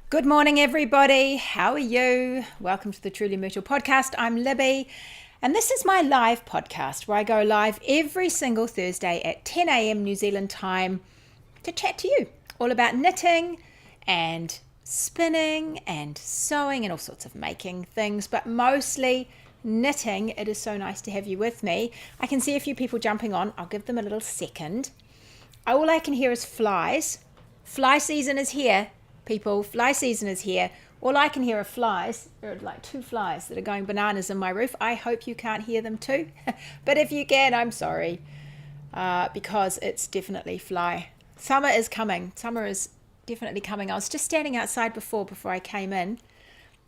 Good morning, everybody. How are you? Welcome to the Truly Myrtle podcast. I'm Libby, and this is my live podcast where I go live every single Thursday at 10 a.m. New Zealand time to chat to you all about knitting and spinning and sewing and all sorts of making things, but mostly knitting. It is so nice to have you with me. I can see a few people jumping on. I'll give them a little second. All I can hear is flies. Fly season is here. People, fly season is here. All I can hear are flies. There are like 2 flies that are going bananas in my roof. I hope you can't hear them too. But if you can, I'm sorry. Because it's definitely fly. Summer is coming. Summer is definitely coming. I was just standing outside before I came in.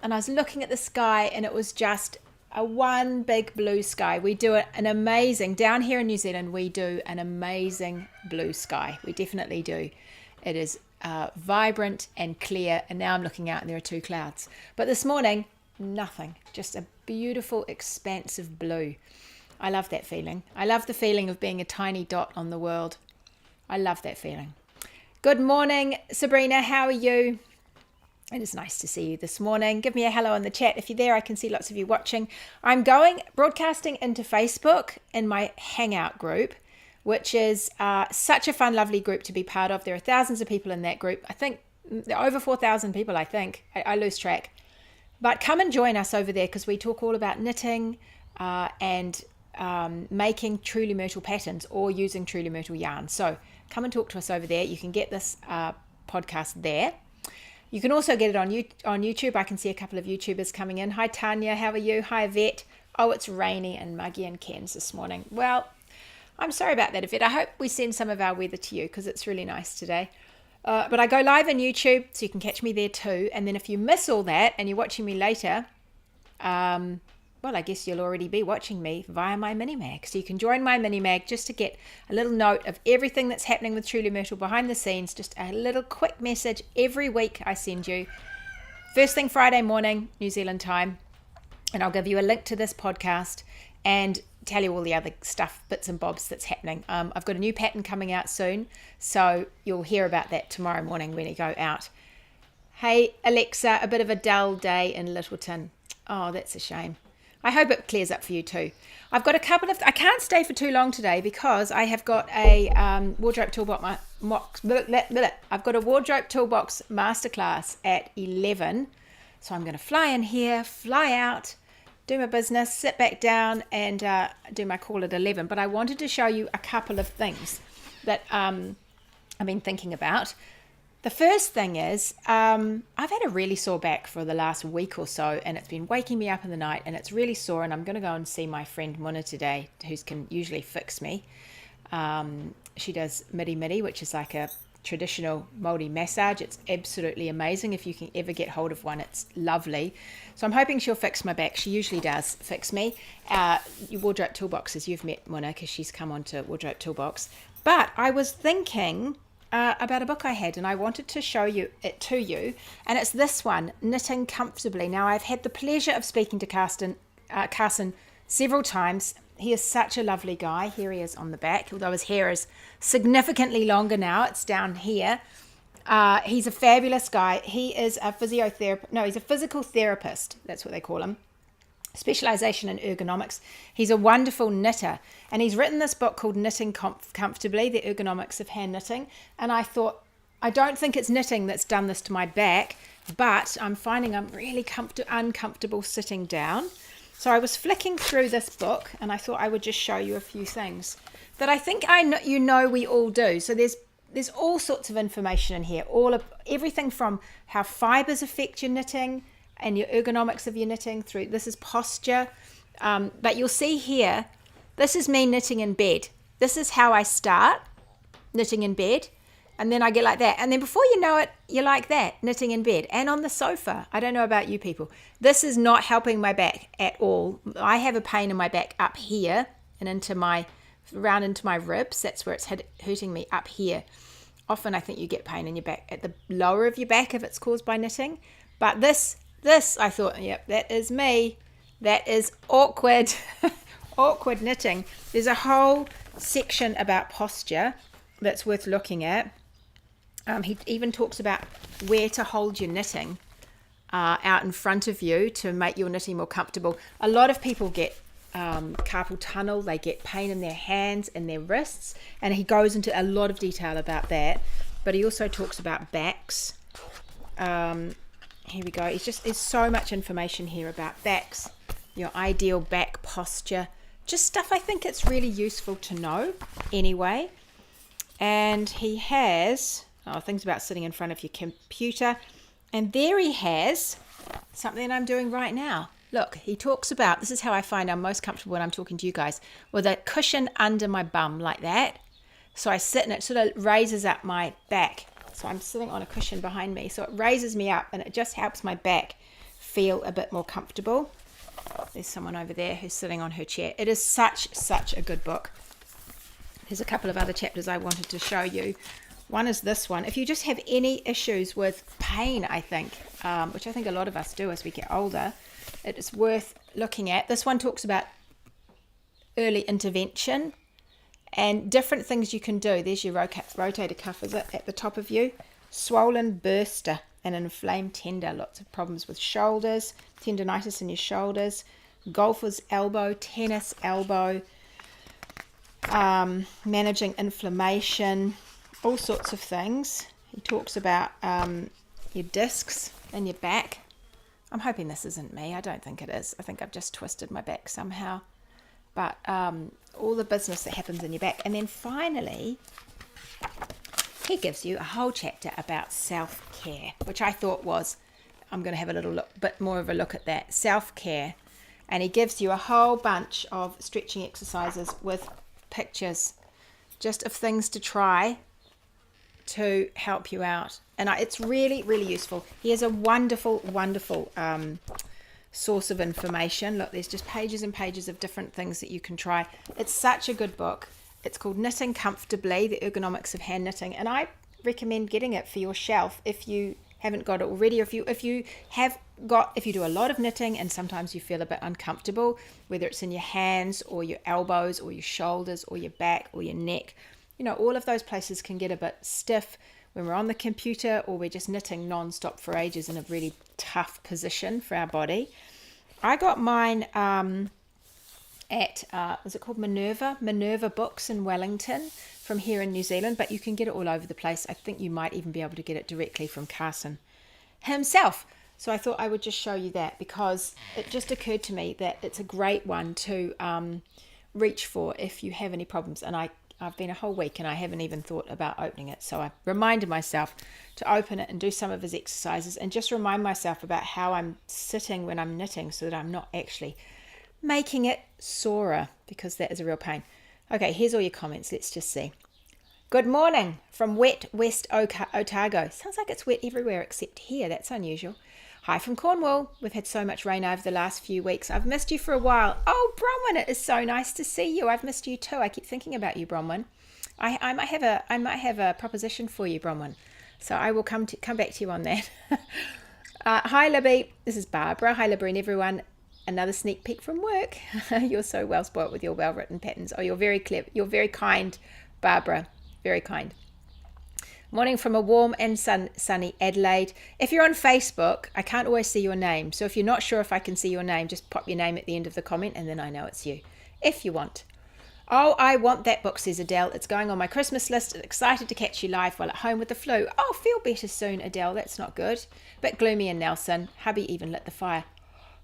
And I was looking at the sky and it was just a one big blue sky. We do an amazing, down here in New Zealand, we do an amazing blue sky. We definitely do. It is vibrant and clear, and now I'm looking out and there are 2 clouds. But this morning, nothing, just a beautiful expanse of blue. I love that feeling. I love the feeling of being a tiny dot on the world. I love that feeling. Good morning, Sabrina. How are you? It is nice to see you this morning. Give me a hello in the chat. If you're there, I can see lots of you watching. I'm broadcasting into Facebook in my Hangout group, which is such a fun, lovely group to be part of. There are thousands of people in that group. I think there are over 4,000 people, I think. I lose track. But come and join us over there because we talk all about knitting and making Truly Myrtle patterns or using Truly Myrtle yarn. So come and talk to us over there. You can get this podcast there. You can also get it on YouTube. I can see a couple of YouTubers coming in. Hi, Tanya. How are you? Hi, Yvette. Oh, it's rainy and muggy in Cairns this morning. Well, I'm sorry about that, Yvette. I hope we send some of our weather to you because it's really nice today. But I go live on YouTube, so you can catch me there too. And then if you miss all that and you're watching me later, well, I guess you'll already be watching me via my mini mag. So you can join my mini mag just to get a little note of everything that's happening with Truly Myrtle behind the scenes. Just a little quick message every week I send you. First thing Friday morning, New Zealand time. And I'll give you a link to this podcast and tell you all the other stuff, bits and bobs that's happening. I've got a new pattern coming out soon, so you'll hear about that tomorrow morning when you go out. Hey, Alexa, a bit of a dull day in Littleton. Oh, that's a shame. I hope it clears up for you too. I've got a couple of... I can't stay for too long today because I have got a wardrobe toolbox... I've got a wardrobe toolbox masterclass at 11. So I'm going to fly in here, fly out, do my business, sit back down and do my call at 11. But I wanted to show you a couple of things that I've been thinking about. The first thing is I've had a really sore back for the last week or so, and it's been waking me up in the night and it's really sore, and I'm going to go and see my friend Muna today, who can usually fix me. She does midi, which is like a traditional Māori massage. It's absolutely amazing. If you can ever get hold of one, it's lovely. So I'm hoping she'll fix my back. She usually does fix me. Your wardrobe toolboxes, you've met Muna because she's come on to wardrobe toolbox. But I was thinking about a book I had and I wanted to show you it to you, and it's this one, Knitting Comfortably. Now I've had the pleasure of speaking to Carson several times. He is such a lovely guy. Here he is on the back, although his hair is significantly longer now. It's down here. He's a fabulous guy. He is a physiotherapist. No, he's a physical therapist. That's what they call him. Specialization in ergonomics. He's a wonderful knitter. And he's written this book called Knitting Comfortably, The Ergonomics of Hand Knitting. And I thought, I don't think it's knitting that's done this to my back, but I'm finding I'm really uncomfortable sitting down. So I was flicking through this book and I thought I would just show you a few things that I think we all do. So there's all sorts of information in here, everything from how fibers affect your knitting and your ergonomics of your knitting through. This is posture, but you'll see here, this is me knitting in bed. This is how I start knitting in bed. And then I get like that. And then before you know it, you're like that, knitting in bed and on the sofa. I don't know about you people. This is not helping my back at all. I have a pain in my back up here and round into my ribs. That's where it's hurting me up here. Often I think you get pain in your back at the lower of your back if it's caused by knitting. But this I thought, yep, that is me. That is awkward. Awkward knitting. There's a whole section about posture that's worth looking at. He even talks about where to hold your knitting out in front of you to make your knitting more comfortable. A lot of people get carpal tunnel, they get pain in their hands and their wrists, and he goes into a lot of detail about that. But he also talks about backs. Here we go. There's so much information here about backs, your ideal back posture, just stuff I think it's really useful to know anyway. And he has things about sitting in front of your computer, and there he has something I'm doing right now. Look, he talks about, this is how I find I'm most comfortable when I'm talking to you guys, with a cushion under my bum like that. So I sit and it sort of raises up my back. So I'm sitting on a cushion behind me. So it raises me up and it just helps my back feel a bit more comfortable. There's someone over there who's sitting on her chair. It is such a good book. There's a couple of other chapters I wanted to show you. One is this one. If you just have any issues with pain, I think, which I think a lot of us do as we get older, it is worth looking at. This one talks about early intervention and different things you can do. There's your rotator cuff, is it, at the top of you? Swollen burster and inflamed tender. Lots of problems with shoulders, tendonitis in your shoulders, golfer's elbow, tennis elbow, managing inflammation, all sorts of things. He talks about your discs in your back. I'm hoping this isn't me. I don't think it is. I think I've just twisted my back somehow. But all the business that happens in your back. And then finally, he gives you a whole chapter about self-care, which I thought was, I'm going to have a little bit more of a look at that, self-care. And he gives you a whole bunch of stretching exercises with pictures, just of things to try to help you out. And it's really useful. He has a wonderful source of information. Look, there's just pages and pages of different things that you can try. It's such a good book. It's called Knitting Comfortably, The Ergonomics of Hand Knitting, and I recommend getting it for your shelf if you haven't got it already. If you do a lot of knitting and sometimes you feel a bit uncomfortable, whether it's in your hands or your elbows or your shoulders or your back or your neck, all of those places can get a bit stiff when we're on the computer or we're just knitting non-stop for ages in a really tough position for our body. I got mine at, is it called Minerva Books in Wellington, from here in New Zealand, but you can get it all over the place. I think you might even be able to get it directly from Carson himself. So I thought I would just show you that, because it just occurred to me that it's a great one to reach for if you have any problems. And I've been a whole week and I haven't even thought about opening it. So I reminded myself to open it and do some of his exercises and just remind myself about how I'm sitting when I'm knitting so that I'm not actually making it sorer, because that is a real pain. Okay, here's all your comments. Let's just see. Good morning from wet West Otago. Sounds like it's wet everywhere except here. That's unusual. Hi from Cornwall. We've had so much rain over the last few weeks. I've missed you for a while. Oh, Bronwyn, it is so nice to see you. I've missed you too. I keep thinking about you, Bronwyn. I might have a proposition for you, Bronwyn. So I will come back to you on that. Hi, Libby. This is Barbara. Hi, Libby and everyone. Another sneak peek from work. You're so well spoilt with your well-written patterns. Oh, you're very clever. You're very kind, Barbara. Very kind. Morning from a warm and sunny Adelaide. If you're on Facebook, I can't always see your name. So if you're not sure if I can see your name, just pop your name at the end of the comment and then I know it's you, if you want. Oh, I want that book, says Adele. It's going on my Christmas list. Excited to catch you live while at home with the flu. Oh, feel better soon, Adele. That's not good. Bit gloomy in Nelson. Hubby even lit the fire.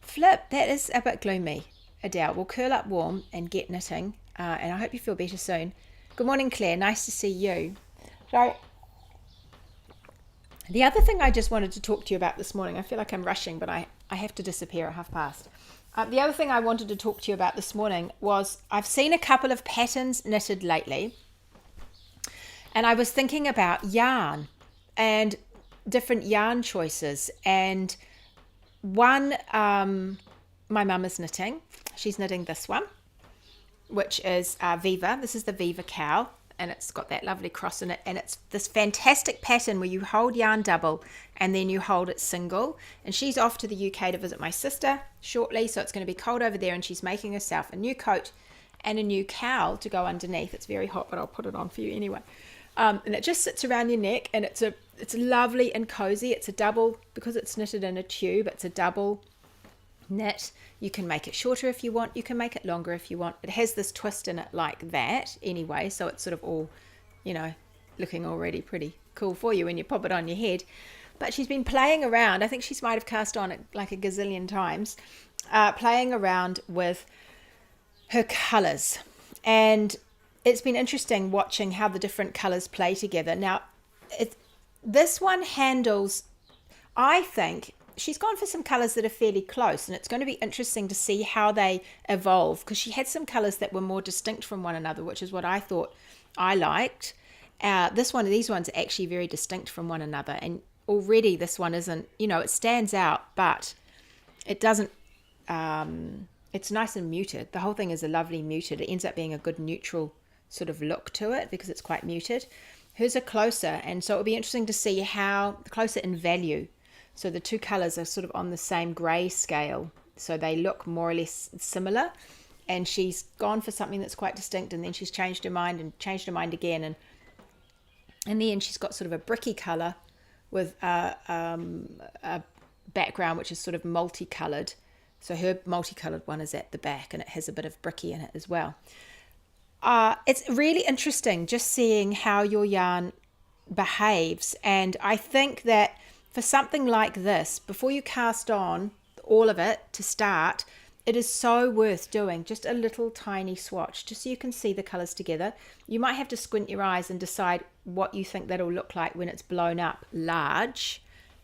Flip, that is a bit gloomy, Adele. We'll curl up warm and get knitting, and I hope you feel better soon. Good morning, Claire. Nice to see you. So, the other thing I just wanted to talk to you about this morning, I feel like I'm rushing, but I have to disappear at past. The other thing I wanted to talk to you about this morning was I've seen a couple of patterns knitted lately, and I was thinking about yarn and different yarn choices. And one, my mum is knitting. She's knitting this one, which is Viva. This is the Viva cowl, and it's got that lovely cross in it, and it's this fantastic pattern where you hold yarn double and then you hold it single. And she's off to the UK to visit my sister shortly, so it's going to be cold over there, and she's making herself a new coat and a new cowl to go underneath. It's very hot, but I'll put it on for you anyway. And it just sits around your neck, and it's lovely and cozy. It's a double, because it's knitted in a tube, it's a double knit. You can make it shorter if you want, you can make it longer if you want. It has this twist in it like that anyway, so it's sort of all, looking already pretty cool for you when you pop it on your head. But she's been playing around. I think she might have cast on it like a gazillion times, playing around with her colours. And it's been interesting watching how the different colours play together. Now, this one handles, I think, she's gone for some colours that are fairly close, and it's going to be interesting to see how they evolve, because she had some colours that were more distinct from one another, which is what I thought I liked. These ones are actually very distinct from one another, and already this one isn't, it stands out, but it doesn't, it's nice and muted. The whole thing is a lovely muted. It ends up being a good neutral sort of look to it because it's quite muted. Hers are closer, and so it'll be interesting to see how closer in value. So the two colours are sort of on the same grey scale, so they look more or less similar. And she's gone for something that's quite distinct, and then she's changed her mind again, and in the end she's got sort of a bricky colour with a background which is sort of multicoloured. So her multicoloured one is at the back, and it has a bit of bricky in it as well. It's really interesting just seeing how your yarn behaves, and I think that for something like this, before you cast on all of it to start, it is so worth doing just a little tiny swatch, just so you can see the colours together. You might have to squint your eyes and decide what you think that'll look like when it's blown up large.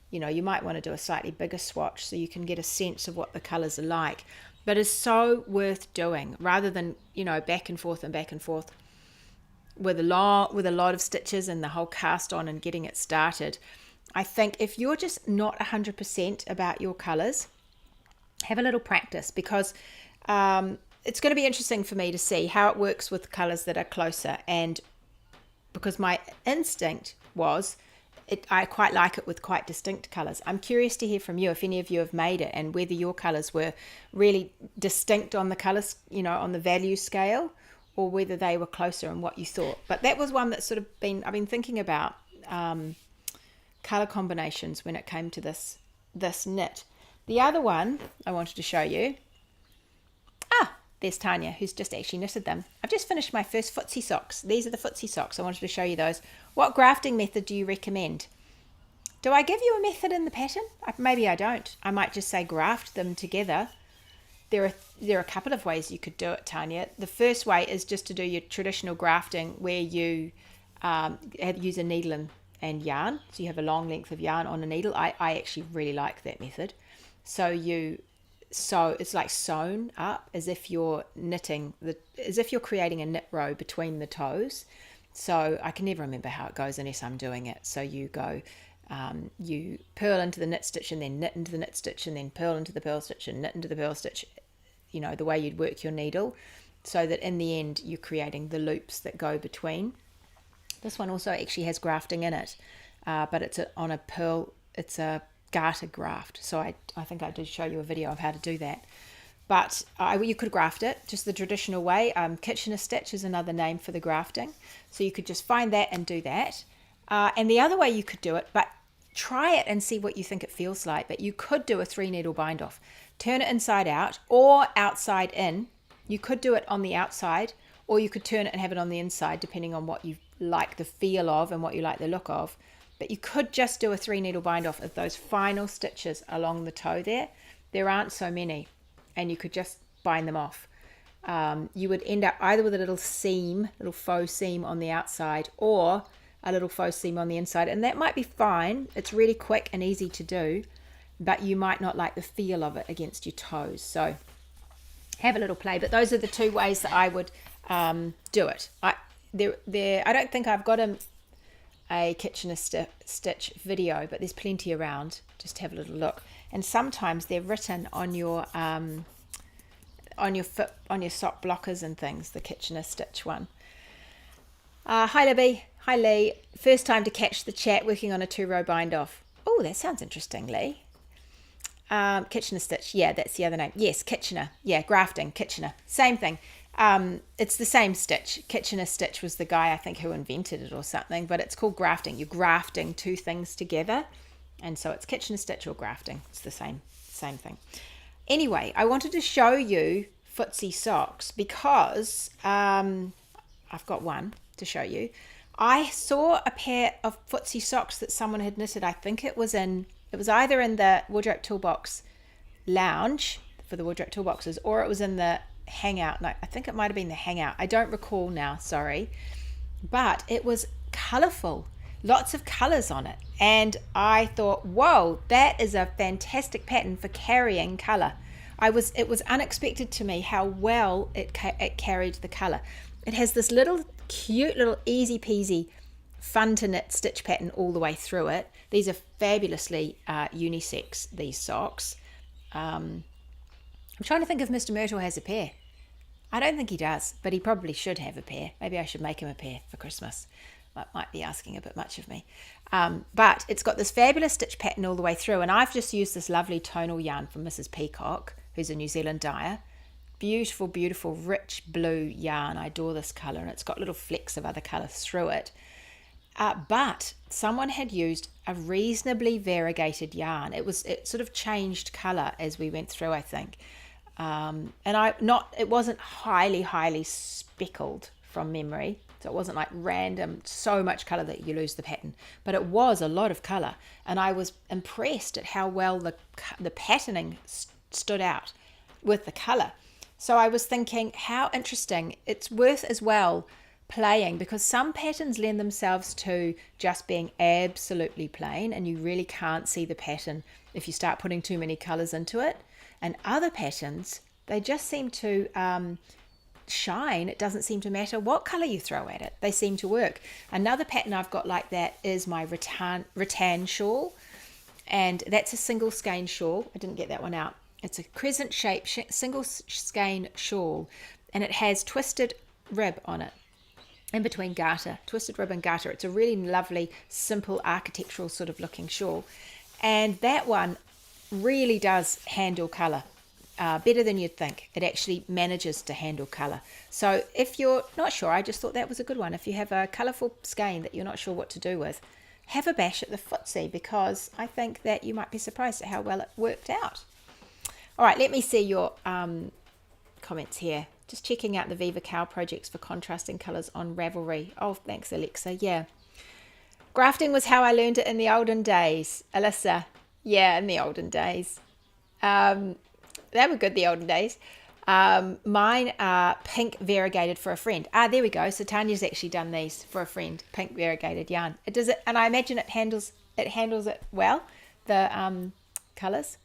You might want to do a slightly bigger swatch so you can get a sense of what the colours are like. But it's so worth doing, rather than, back and forth with a lot of stitches and the whole cast on and getting it started. I think if you're just not 100% about your colours, have a little practice, because it's going to be interesting for me to see how it works with colours that are closer. And because my instinct was, I quite like it with quite distinct colours. I'm curious to hear from you if any of you have made it, and whether your colours were really distinct on the colours, on the value scale, or whether they were closer and what you thought. But that was one that sort of I've been thinking about colour combinations when it came to this knit. The other one I wanted to show you, there's Tanya, who's just actually knitted them. I've just finished my first Footsie socks. These are the Footsie socks. I wanted to show you those. What grafting method do you recommend? Do I give you a method in the pattern? Maybe I don't. I might just say graft them together. There are a couple of ways you could do it, Tanya. The first way is just to do your traditional grafting, where you use a needle and yarn. So you have a long length of yarn on a needle. I actually really like that method. So it's like sewn up, as if you're creating a knit row between the toes. So I can never remember how it goes unless I'm doing it. So you go, you purl into the knit stitch, and then knit into the knit stitch, and then purl into the purl stitch, and knit into the purl stitch, the way you'd work your needle, so that in the end you're creating the loops that go between. This one also actually has grafting in it, but it's it's a garter graft. So I think I did show you a video of how to do that. But you could graft it just the traditional way. Kitchener stitch is another name for the grafting. So you could just find that and do that. And the other way you could do it, but try it and see what you think it feels like. But you could do a 3-needle bind off. Turn it inside out or outside in. You could do it on the outside, or you could turn it and have it on the inside, depending on what you like the feel of and what you like the look of. But you could just do a 3-needle bind off of those final stitches along the toe there. There aren't so many, and you could just bind them off. You would end up either with a little faux seam on the outside, or a little faux seam on the inside, and that might be fine. It's really quick and easy to do, but you might not like the feel of it against your toes. So have a little play. But those are the two ways that I would do it. I don't think I've got a Kitchener stitch video, but there's plenty around. Just have a little look. And sometimes they're written on your sock blockers and things. The Kitchener stitch one. Hi Libby. Hi Lee. First time to catch the chat, working on a 2-row bind off. Oh, that sounds interesting, Lee. Kitchener stitch. Yeah, that's the other name. Yes, Kitchener. Yeah, grafting, Kitchener. Same thing. It's the same stitch. Kitchener stitch was the guy, I think, who invented it or something, but it's called grafting. You're grafting two things together, and so it's Kitchener stitch or grafting. It's the same thing. Anyway, I wanted to show you Footsie socks because I've got one to show you. I saw a pair of Footsie socks that someone had knitted. I think it was either in the Wardrobe Toolbox lounge for the Wardrobe Toolboxes, or it was in the Hangout. No, I think it might have been the Hangout. I don't recall now, sorry. But it was colourful. Lots of colours on it. And I thought, whoa, that is a fantastic pattern for carrying colour. It was unexpected to me how well it carried the colour. It has this little cute little easy peasy fun to knit stitch pattern all the way through it. These are fabulously unisex, these socks. I'm trying to think if Mr. Myrtle has a pair. I don't think he does, but he probably should have a pair. Maybe I should make him a pair for Christmas. That might be asking a bit much of me. But it's got this fabulous stitch pattern all the way through, and I've just used this lovely tonal yarn from Mrs. Peacock, who's a New Zealand dyer. Beautiful, beautiful, rich blue yarn. I adore this colour, and it's got little flecks of other colour through it. But someone had used a reasonably variegated yarn. It sort of changed colour as we went through, I think. And it wasn't highly speckled from memory. So it wasn't like random, so much colour that you lose the pattern. But it was a lot of colour. And I was impressed at how well the patterning stood out with the colour. So I was thinking, how interesting. It's worth as well playing, because some patterns lend themselves to just being absolutely plain and you really can't see the pattern if you start putting too many colours into it. And other patterns, they just seem to shine. It doesn't seem to matter what colour you throw at it. They seem to work. Another pattern I've got like that is my rattan shawl. And that's a single skein shawl. I didn't get that one out. It's a crescent shape single skein shawl, and it has twisted rib on it in between garter, twisted rib and garter. It's a really lovely, simple, architectural sort of looking shawl. And that one really does handle colour better than you'd think. It actually manages to handle colour. So if you're not sure, I just thought that was a good one. If you have a colourful skein that you're not sure what to do with, have a bash at the Footsie, because I think that you might be surprised at how well it worked out. All right, let me see your comments here. Just checking out the Viva Cow projects for contrasting colours on Ravelry. Oh, thanks, Alexa. Yeah. Grafting was how I learned it in the olden days. Alyssa. Yeah, in the olden days. They were good, the olden days. Mine are pink variegated for a friend. There we go. So Tanya's actually done these for a friend. Pink variegated yarn. It does it, and I imagine it handles it well, the colours.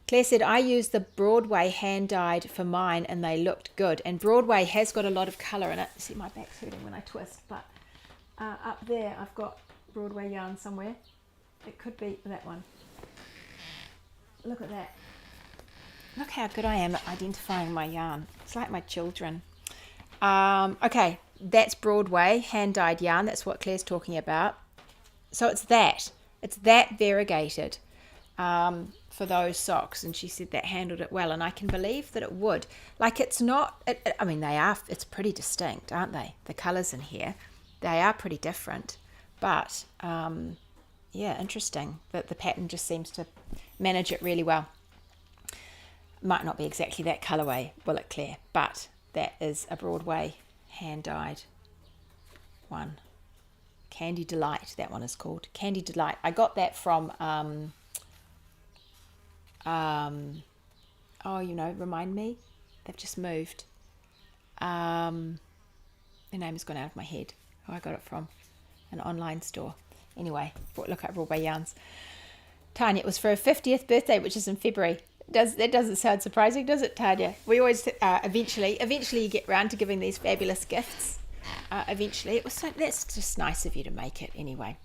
Claire said, I used the Broadway hand-dyed for mine and they looked good. And Broadway has got a lot of colour in it. See, my back's hurting when I twist. But up there, I've got Broadway yarn somewhere. It could be that one. Look at that. Look how good I am at identifying my yarn. It's like my children. Okay, that's Broadway hand-dyed yarn. That's what Claire's talking about. So it's that. It's that variegated. For those socks, and she said that handled it well, and I can believe that it would. Like, it's not, I mean, it's pretty distinct, aren't they? The colours in here, they are pretty different, but yeah, interesting that the pattern just seems to manage it really well. Might not be exactly that colourway, will it, Claire? But that is a Broadway hand-dyed one. Candy Delight, that one is called. Candy Delight. I got that from remind me. They've just moved. The name has gone out of my head. Who I got it from. An online store. Anyway, look at Broadway Yarns. Tanya, it was for her 50th birthday, which is in February. That doesn't sound surprising, does it, Tanya? We always, eventually you get round to giving these fabulous gifts. Eventually. That's just nice of you to make it anyway.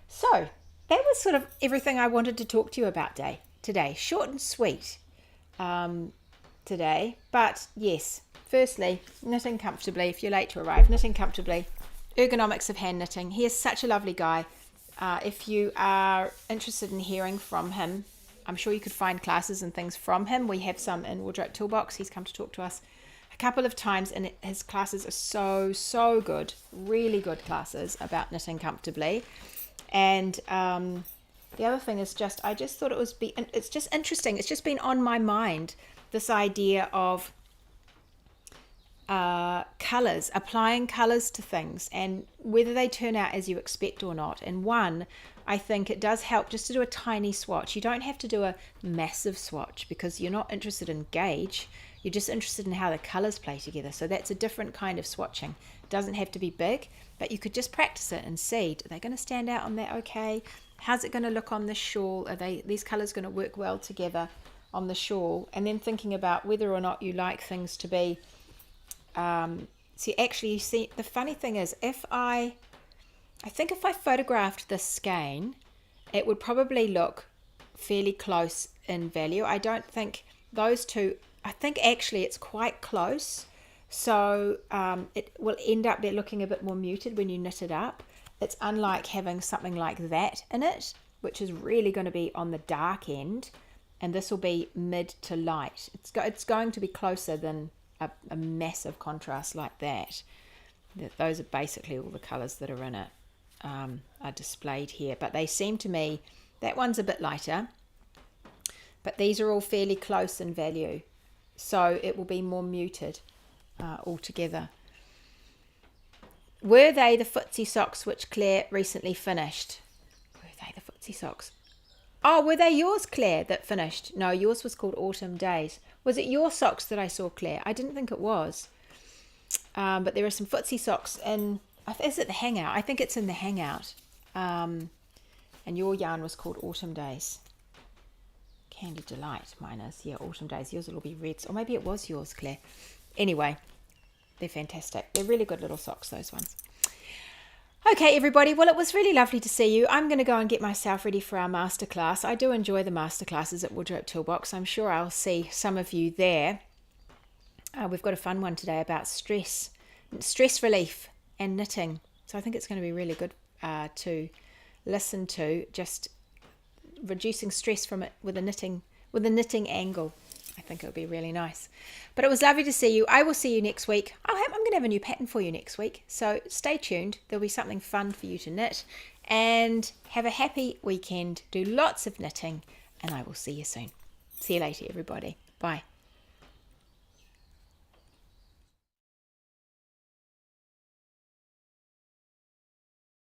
So, that was sort of everything I wanted to talk to you about today. Short and sweet today. But yes, firstly, knitting comfortably. If you're late to arrive, knitting comfortably. Ergonomics of hand knitting. He is such a lovely guy. If you are interested in hearing from him, I'm sure you could find classes and things from him. We have some in Wardrobe Toolbox. He's come to talk to us a couple of times, and his classes are so good, really good classes about knitting comfortably. And the other thing is I just thought it's just interesting. It's just been on my mind, this idea of colors, applying colors to things, and whether they turn out as you expect or not. And I think it does help just to do a tiny swatch. You don't have to do a massive swatch because you're not interested in gauge. You're just interested in how the colors play together. So that's a different kind of swatching. It doesn't have to be big, but you could just practice it and see, are they going to stand out on that okay? How's it going to look on the shawl? Are these colors going to work well together on the shawl? And then thinking about whether or not you like things to be the funny thing is, I think if I photographed this skein, it would probably look fairly close in value. I don't think those two, I think actually it's quite close. So it will end up looking a bit more muted when you knit it up. It's unlike having something like that in it, which is really going to be on the dark end, and this will be mid to light. It's going to be closer than a massive contrast like that. Those are basically all the colours that are in it, are displayed here. But they seem to me, that one's a bit lighter, but these are all fairly close in value. So it will be more muted altogether. Were they the Footsie socks which Claire recently finished? Were they the Footsie socks? Oh, were they yours, Claire, that finished? No, yours was called Autumn Days. Was it your socks that I saw, Claire? I didn't think it was. But there are some Footsie socks in... Is it the Hangout? I think it's in the Hangout. And your yarn was called Autumn Days. Candy Delight, mine is. Yeah, Autumn Days. Yours will be reds. Or maybe it was yours, Claire. Anyway, they're fantastic. They're really good little socks, those ones. Okay, everybody. Well, it was really lovely to see you. I'm going to go and get myself ready for our masterclass. I do enjoy the masterclasses at Wardrobe Toolbox. I'm sure I'll see some of you there. We've got a fun one today about stress relief and knitting. So I think it's going to be really good to listen to, just reducing stress from it with a knitting angle. I think it'll be really nice. But it was lovely to see you. I will see you next week. I'm going to have a new pattern for you next week. So stay tuned. There'll be something fun for you to knit. And have a happy weekend. Do lots of knitting. And I will see you soon. See you later, everybody. Bye.